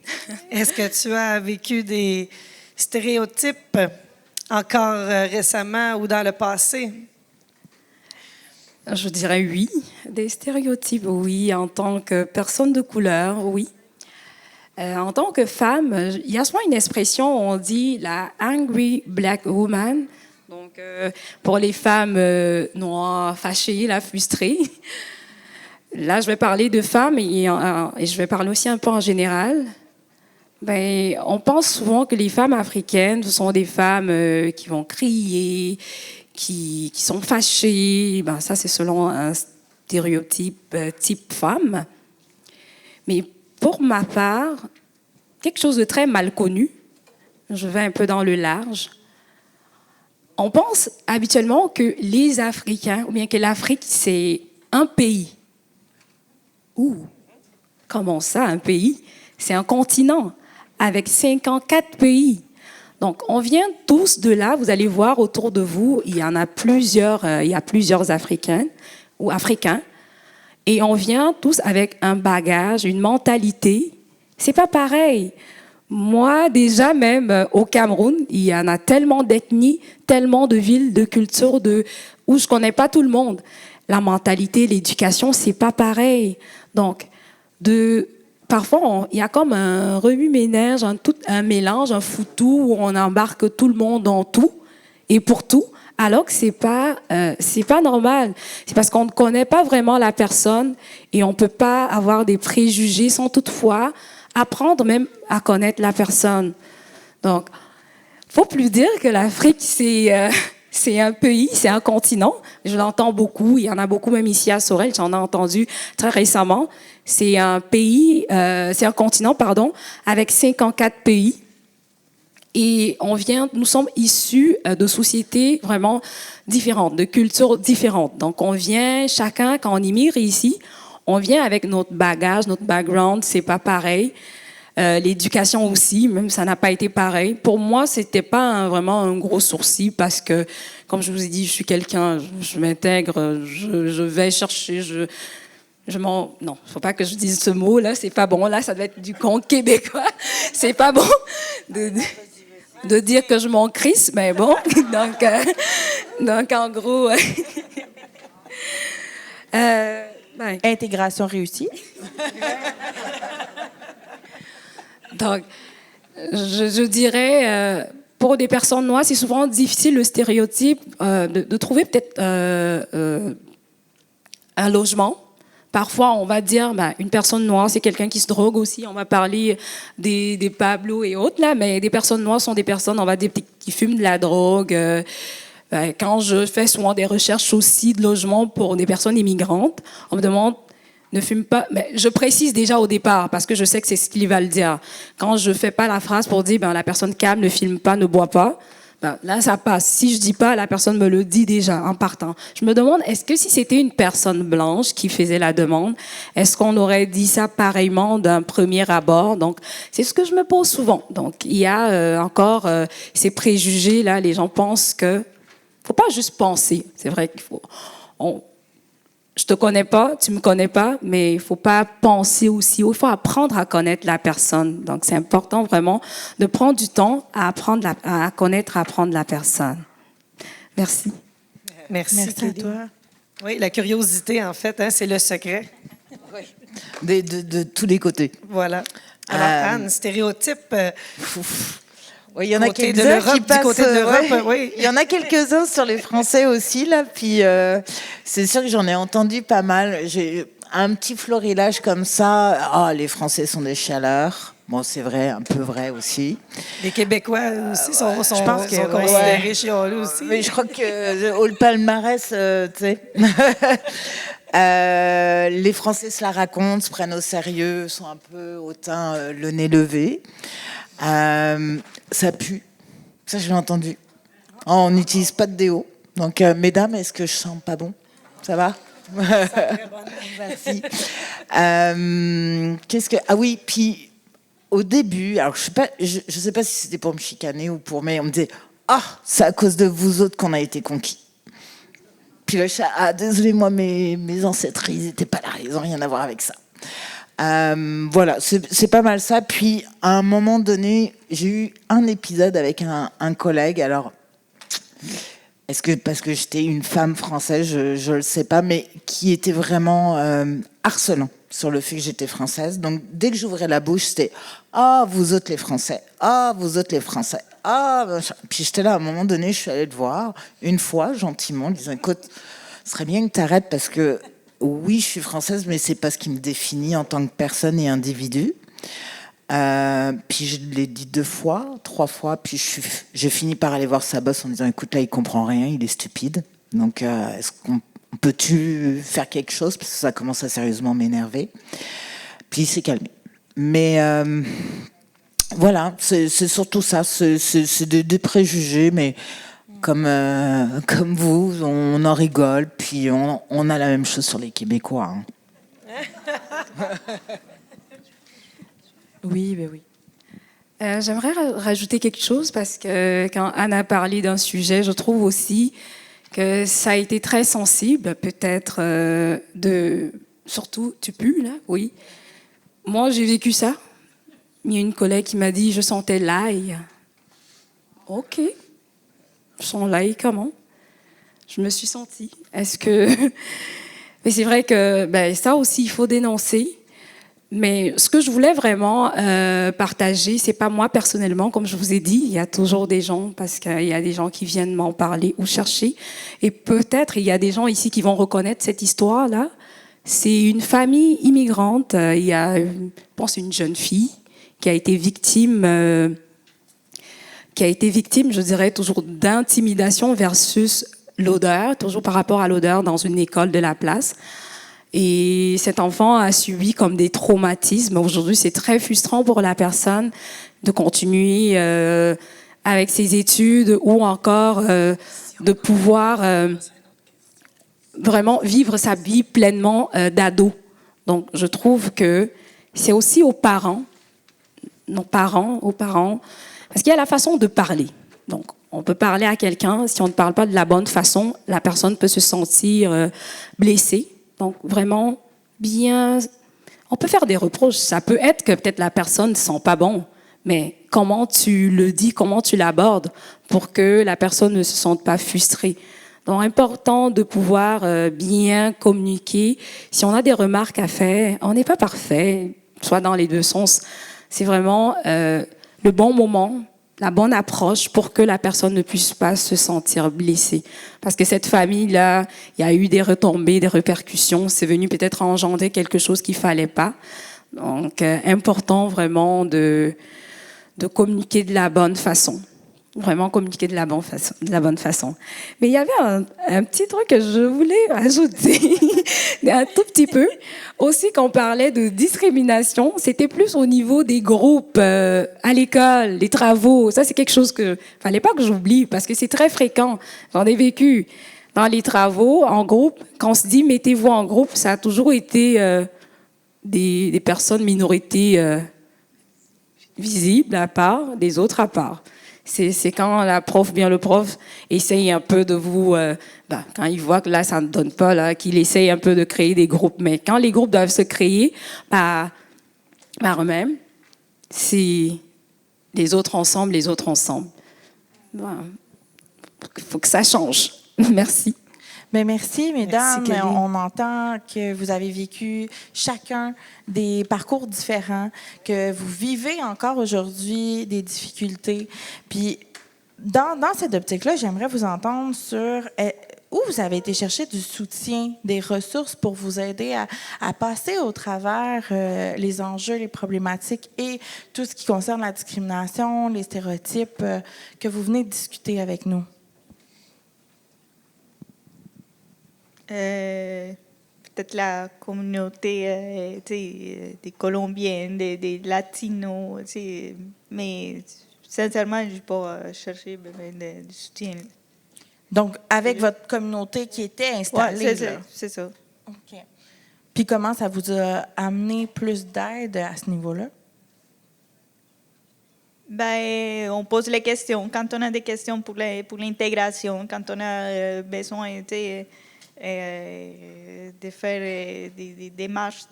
est-ce que tu as vécu des stéréotypes encore récemment ou dans le passé? Je dirais oui. Des stéréotypes, oui. En tant que personne de couleur, oui. En tant que femme, il y a souvent une expression où on dit la angry black woman. Donc, pour les femmes noires, fâchées, frustrées. Là, je vais parler de femmes et je vais parler aussi un peu en général. On pense souvent que les femmes africaines, ce sont des femmes qui vont crier, qui sont fâchées. Ça, c'est selon un stéréotype type femme. Mais pour ma part, quelque chose de très mal connu, je vais un peu dans le large. On pense habituellement que les Africains, ou bien que l'Afrique, c'est un pays. Comment ça, un pays? C'est un continent avec 54 pays. Donc, on vient tous de là. Vous allez voir autour de vous, il y a plusieurs Africains ou Africains. Et on vient tous avec un bagage, une mentalité. C'est pas pareil. Moi, déjà, même au Cameroun, il y en a tellement d'ethnies, tellement de villes, de cultures, où je connais pas tout le monde. La mentalité, l'éducation, c'est pas pareil. Donc, parfois, il y a comme un remue-ménage, un mélange, un foutou où on embarque tout le monde dans tout et pour tout, alors que c'est pas normal. C'est parce qu'on ne connaît pas vraiment la personne et on peut pas avoir des préjugés sans toutefois apprendre même à connaître la personne. Donc, faut plus dire que l'Afrique, c'est un pays, c'est un continent. Je l'entends beaucoup, il y en a beaucoup même ici à Sorel, j'en ai entendu très récemment. C'est un continent, avec 54 pays. Et nous sommes issus de sociétés vraiment différentes, de cultures différentes. Donc, on vient, chacun, quand on immigre ici, on vient avec notre bagage, notre background, c'est pas pareil. L'éducation aussi, même ça n'a pas été pareil. Pour moi, c'était pas vraiment un gros sourcil parce que, comme je vous ai dit, je suis quelqu'un, je m'intègre, je vais chercher, non, faut pas que je dise ce mot là, c'est pas bon là, ça doit être du conte québécois. C'est pas bon de dire que je m'en crisse, mais bon. Donc en gros, Intégration réussie. Donc, je dirais, pour des personnes noires, c'est souvent difficile le stéréotype de trouver peut-être un logement. Parfois, on va dire, une personne noire, c'est quelqu'un qui se drogue aussi. On va parler des Pablo et autres, là, mais des personnes noires sont des personnes, on va dire, qui fument de la drogue, Quand je fais souvent des recherches aussi de logement pour des personnes immigrantes, on me demande ne fume pas. Mais je précise déjà au départ parce que je sais que c'est ce qu'il va le dire. Quand je fais pas la phrase pour dire la personne calme, ne filme pas, ne boit pas, là ça passe. Si je dis pas, la personne me le dit déjà en partant. Je me demande, est-ce que si c'était une personne blanche qui faisait la demande, est-ce qu'on aurait dit ça pareillement d'un premier abord? Donc c'est ce que je me pose souvent. Donc il y a encore ces préjugés là. Les gens pensent que faut pas juste penser. C'est vrai qu'il faut. Je te connais pas, tu me connais pas, mais il faut pas penser aussi. Il faut apprendre à connaître la personne. Donc c'est important vraiment de prendre du temps à apprendre à connaître, à apprendre la personne. Merci. Merci Merci à Kelly. toi. Oui, la curiosité, en fait, c'est le secret. De tous les côtés. Voilà. Alors, Anne, stéréotype. Oui, il y en a Côté de quelques-uns l'Europe, qui du passent. côté de l'Europe, oui. Il y en a quelques-uns sur les Français aussi là. Puis c'est sûr que j'en ai entendu pas mal. J'ai un petit florilège comme ça. Ah, les Français sont des chaleurs. Bon, c'est vrai, un peu vrai aussi. Les Québécois aussi sont je pense que, considérés chialeux aussi. Mais je crois que au palmarès, tu sais. Les Français se la racontent, se prennent au sérieux, sont un peu hautain, le nez levé. Ça pue. Ça, je l'ai entendu. Oh, on n'utilise pas de déo. Donc, mesdames, est-ce que je sens pas bon? Ça va? Merci. Ah oui, puis au début, alors je sais pas si c'était pour me chicaner ou pour, mais on me disait, c'est à cause de vous autres qu'on a été conquis. Puis le chat, désolé, moi, mes ancêtres, ils n'étaient pas là, ils n'ont rien à voir avec ça. Voilà, c'est pas mal ça. Puis, à un moment donné, j'ai eu un épisode avec un collègue. Alors, est-ce que parce que j'étais une femme française, je le sais pas, mais qui était vraiment harcelant sur le fait que j'étais française. Donc, dès que j'ouvrais la bouche, c'était « Ah, vous autres les Français. Ah, vous autres les Français. Ah, machin. » Puis j'étais là, à un moment donné, je suis allée te voir une fois, gentiment, en disant « Écoute, ce serait bien que tu arrêtes parce que oui, je suis française, mais c'est pas ce qui me définit en tant que personne et individu. » Puis je l'ai dit 2 fois, 3 fois, puis j'ai fini par aller voir sa boss en disant « Écoute, là, il comprend rien, il est stupide. Donc, est-ce qu'on peux-tu faire quelque chose ?» Parce que ça commence à sérieusement m'énerver. Puis il s'est calmé. Mais voilà, c'est surtout ça, c'est des préjugés, mais comme vous, on en rigole, puis on a la même chose sur les Québécois. Hein. Oui, ben oui. J'aimerais rajouter quelque chose parce que quand Anne a parlé d'un sujet, je trouve aussi que ça a été très sensible, peut-être surtout, tu pues là, oui. Moi, j'ai vécu ça. Il y a une collègue qui m'a dit, je sentais l'ail. Ok. Je sens l'ail comment? Je me suis sentie. Est-ce que... Mais c'est vrai que ça aussi, il faut dénoncer. Mais ce que je voulais vraiment partager, c'est pas moi personnellement, comme je vous ai dit, il y a toujours des gens, parce qu'il y a des gens qui viennent m'en parler ou chercher. Et peut-être, il y a des gens ici qui vont reconnaître cette histoire-là. C'est une famille immigrante. Il y a, je pense, une jeune fille qui a été victime, je dirais, toujours d'intimidation versus l'odeur, toujours par rapport à l'odeur dans une école de la place. Et cet enfant a subi comme des traumatismes. Aujourd'hui, c'est très frustrant pour la personne de continuer avec ses études ou encore de pouvoir vraiment vivre sa vie pleinement d'ado. Donc, je trouve que c'est aussi aux parents, parce qu'il y a la façon de parler. Donc, on peut parler à quelqu'un, si on ne parle pas de la bonne façon, la personne peut se sentir blessée. Donc, vraiment, bien... On peut faire des reproches. Ça peut être que peut-être la personne ne sent pas bon, mais comment tu le dis, comment tu l'abordes pour que la personne ne se sente pas frustrée. Donc, important de pouvoir bien communiquer. Si on a des remarques à faire, on n'est pas parfait, soit dans les deux sens. C'est vraiment le bon moment, la bonne approche pour que la personne ne puisse pas se sentir blessée. Parce que cette famille-là, il y a eu des retombées, des répercussions. C'est venu peut-être engendrer quelque chose qu'il ne fallait pas. Donc, important vraiment de communiquer de la bonne façon. vraiment communiquer de la bonne façon. Mais il y avait un petit truc que je voulais ajouter, un tout petit peu. Aussi, quand on parlait de discrimination, c'était plus au niveau des groupes à l'école, les travaux. Ça, c'est quelque chose que fallait pas que j'oublie parce que c'est très fréquent. J'en ai vécu dans les travaux en groupe. Quand on se dit mettez-vous en groupe, ça a toujours été des personnes minorités visibles à part, des autres à part. C'est quand la prof, bien le prof, essaye un peu de vous... quand il voit que là, ça ne donne pas, là, qu'il essaye un peu de créer des groupes. Mais quand les groupes doivent se créer par eux-mêmes, c'est les autres ensemble, les autres ensemble. Il faut que ça change. Merci. Bien, merci, mesdames. Merci, Kelly. On entend que vous avez vécu chacun des parcours différents, que vous vivez encore aujourd'hui des difficultés. Puis, dans cette optique-là, j'aimerais vous entendre sur où vous avez été chercher du soutien, des ressources pour vous aider à passer au travers les enjeux, les problématiques et tout ce qui concerne la discrimination, les stéréotypes que vous venez de discuter avec nous. Peut-être la communauté des Colombiens, des Latinos, mais sincèrement, je n'ai pas cherché du soutien. Donc, avec votre communauté qui était installée. Ouais, c'est ça. OK. Puis comment ça vous a amené plus d'aide à ce niveau-là? Ben, on pose les questions. Quand on a des questions pour l'intégration, quand on a besoin de faire des démarches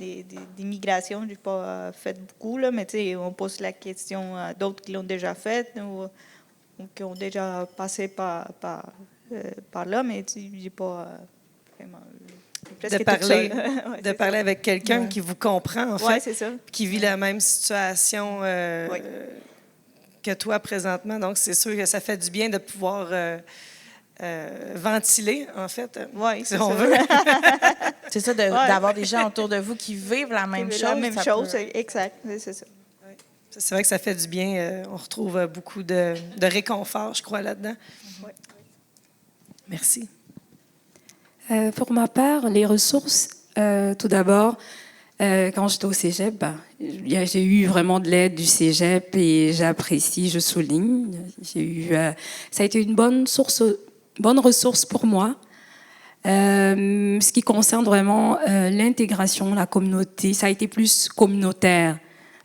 d'immigration, je n'ai pas fait beaucoup, là, mais on pose la question à d'autres qui l'ont déjà fait ou qui ont déjà passé par là, mais je n'ai pas vraiment... De parler avec quelqu'un qui vous comprend, en fait, ouais, c'est ça. qui vit la même situation que toi présentement. Donc, c'est sûr que ça fait du bien de pouvoir ventiler, en fait, si on veut. C'est ça, d'avoir des gens autour de vous qui vivent la même chose. La même chose, exact, c'est ça. Ouais. C'est vrai que ça fait du bien. On retrouve beaucoup de réconfort, je crois, là-dedans. Ouais. Merci. Pour ma part, les ressources, tout d'abord, quand j'étais au cégep, j'ai eu vraiment de l'aide du cégep et j'apprécie, je souligne. Ça a été une bonne ressource pour moi. Ce qui concerne vraiment l'intégration, la communauté, ça a été plus communautaire.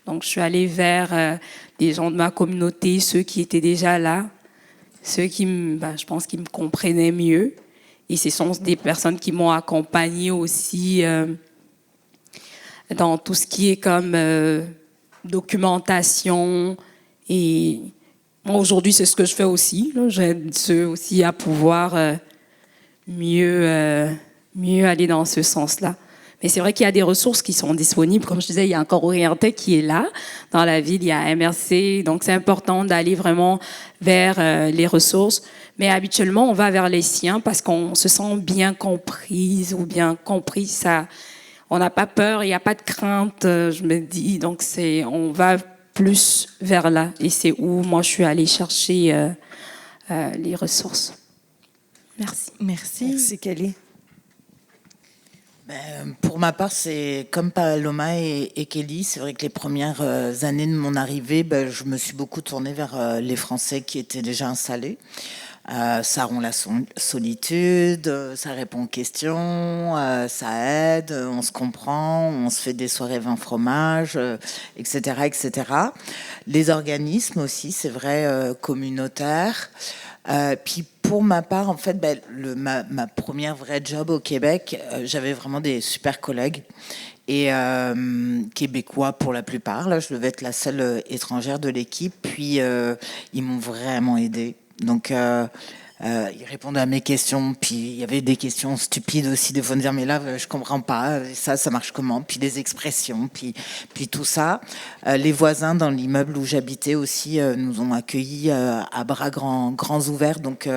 Donc, je suis allée vers des gens de ma communauté, ceux qui étaient déjà là, ceux qui, je pense, qui me comprenaient mieux. Et ce sont des personnes qui m'ont accompagnée aussi dans tout ce qui est comme documentation. Et moi, aujourd'hui, c'est ce que je fais aussi. J'aide ceux aussi à pouvoir mieux aller dans ce sens-là. Mais c'est vrai qu'il y a des ressources qui sont disponibles. Comme je disais, il y a encore Orienté qui est là. Dans la ville, il y a MRC. Donc, c'est important d'aller vraiment vers les ressources. Mais habituellement, on va vers les siens parce qu'on se sent bien comprise ou bien compris. On n'a pas peur, il n'y a pas de crainte, je me dis. Donc, on va plus vers là. Et c'est où moi, je suis allée chercher les ressources. Merci. Merci, Kelly. Pour ma part, c'est comme Paloma et Kelly. C'est vrai que les premières années de mon arrivée, je me suis beaucoup tournée vers les Français qui étaient déjà installés. Ça rompt la solitude, ça répond aux questions, ça aide, on se comprend, on se fait des soirées vin fromage, etc., etc. Les organismes aussi, c'est vrai, communautaires. Puis pour ma part, en fait, ma première vraie job au Québec, j'avais vraiment des super collègues et québécois pour la plupart. Là, je devais être la seule étrangère de l'équipe. Puis ils m'ont vraiment aidée. Donc ils répondaient à mes questions. Puis il y avait des questions stupides aussi. Des fois, de dire mais là, je comprends pas. Ça marche comment? Puis des expressions. Puis tout ça. Les voisins dans l'immeuble où j'habitais aussi nous ont accueillis à bras grands ouverts. Donc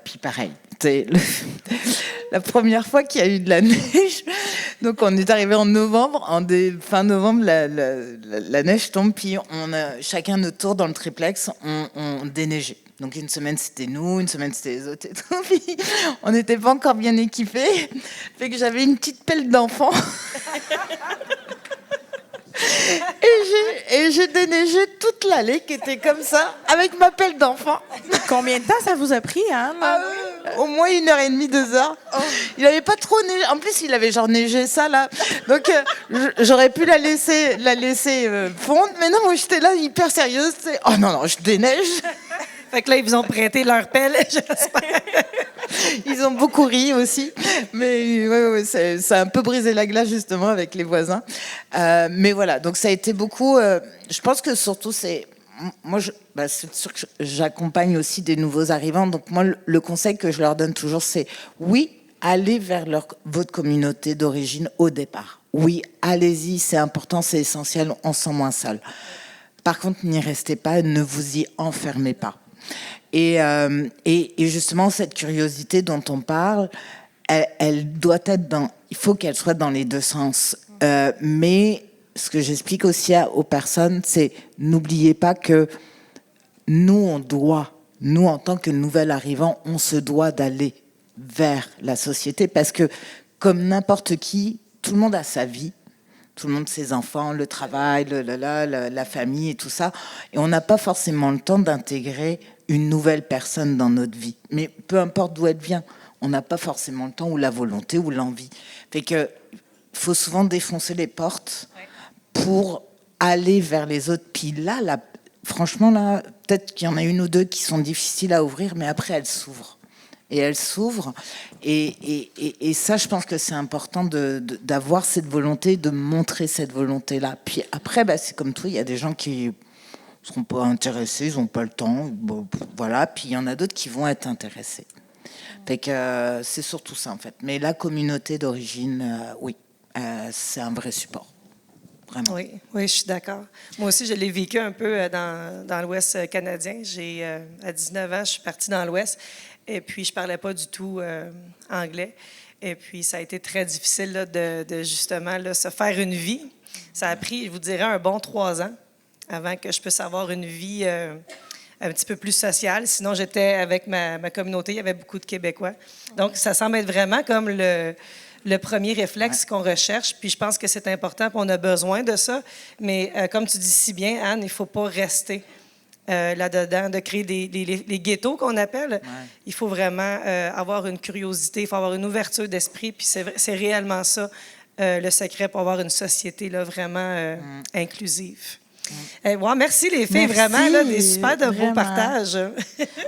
puis pareil. La première fois qu'il y a eu de la neige, Donc on est arrivé en novembre, fin novembre, la neige tombe, puis on a chacun notre tour dans le triplex, on déneigeait. Donc une semaine c'était nous, une semaine c'était les autres et tout. Puis on n'était pas encore bien équipés, fait que j'avais une petite pelle d'enfant. Et j'ai déneigé toute l'allée qui était comme ça, avec ma pelle d'enfant. Combien de temps ça vous a pris, Anne? Au moins 1h30, 2 heures. Il n'avait pas trop neigé. En plus, il avait genre neigé ça, là. Donc, j'aurais pu la laisser fondre. Mais non, moi, j'étais là hyper sérieuse. Oh non, je déneige. Fait que là, ils vous ont prêté leur pelle, j'espère. Ils ont beaucoup ri aussi. Mais ouais, ça a un peu brisé la glace, justement, avec les voisins. Mais voilà, donc ça a été beaucoup... je pense que surtout, c'est... Moi, c'est sûr que j'accompagne aussi des nouveaux arrivants. Donc moi, le conseil que je leur donne toujours, c'est oui, allez vers votre communauté d'origine au départ. Oui, allez-y, c'est important, c'est essentiel, on se sent moins seul. Par contre, n'y restez pas, ne vous y enfermez pas. Et justement, cette curiosité dont on parle, elle doit être il faut qu'elle soit dans les deux sens. Mais ce que j'explique aussi aux personnes, c'est n'oubliez pas que nous, en tant que nouvel arrivant, on se doit d'aller vers la société parce que, comme n'importe qui, tout le monde a sa vie. Tout le monde, ses enfants, le travail, la famille et tout ça. Et on n'a pas forcément le temps d'intégrer une nouvelle personne dans notre vie. Mais peu importe d'où elle vient, on n'a pas forcément le temps ou la volonté ou l'envie. Fait que faut souvent défoncer les portes pour aller vers les autres. Puis là, franchement, là, peut-être qu'il y en a une ou deux qui sont difficiles à ouvrir, mais après, elles s'ouvrent. Et elles s'ouvrent. Et ça, je pense que c'est important d'avoir cette volonté, de montrer cette volonté-là. Puis après, c'est comme tout, il y a des gens qui ne seront pas intéressés, ils n'ont pas le temps. Bon, voilà. Puis il y en a d'autres qui vont être intéressés. Fait que c'est surtout ça, en fait. Mais la communauté d'origine, oui, c'est un vrai support. Vraiment. Oui, je suis d'accord. Moi aussi, je l'ai vécu un peu dans l'Ouest canadien. À 19 ans, je suis partie dans l'Ouest. Et puis, je ne parlais pas du tout anglais. Et puis, ça a été très difficile là, de justement là, se faire une vie. Ça a pris, je vous dirais, un bon 3 ans avant que je puisse avoir une vie un petit peu plus sociale. Sinon, j'étais avec ma communauté. Il y avait beaucoup de Québécois. Donc, ça semble être vraiment comme le premier réflexe qu'on recherche. Puis, je pense que c'est important. Puis on a besoin de ça. Mais comme tu dis si bien, Anne, il ne faut pas rester là-dedans, de créer les ghettos qu'on appelle. Ouais. Il faut vraiment avoir une curiosité, il faut avoir une ouverture d'esprit, puis c'est réellement ça le secret pour avoir une société là, vraiment inclusive. Wow, merci les filles, merci, vraiment, là, des super de beaux partages.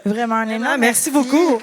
Vraiment, un énorme merci beaucoup.